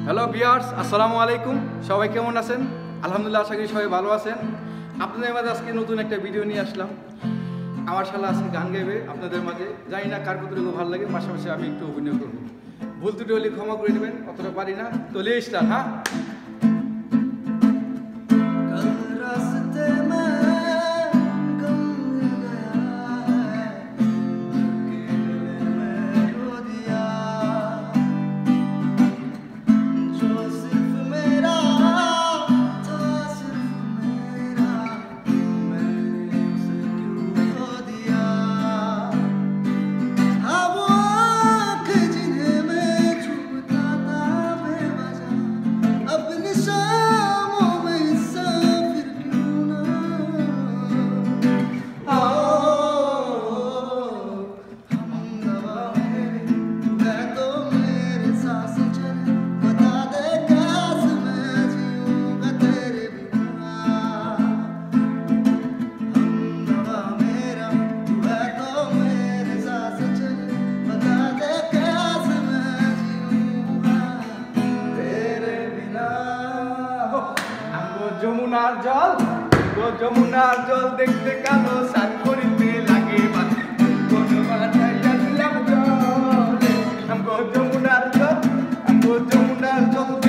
Hello viewers, আসসালামু আলাইকুম। সবাই কেমন আছেন? আলহামদুলিল্লাহ, আশা করি সবাই ভালো আছেন। আপনাদের মাঝে আজকে নতুন একটা ভিডিও নিয়ে আসলাম। আমার শালা আজকে গান গাইবে আপনাদের মাঝে। জানি না কার কতটুকু ভালো লাগে, পাশাপাশি আমি একটু অভিনয় করবো। ভুল ত্রুটি হলে ক্ষমা করে নেবেন, অতটা পারি না। তো লে স্টার্ট। হ্যাঁ, যমুনার জল, যমুনার জল দেখতে কালো, সান করিতে লাগে যমুনার জল, যমুনার জল।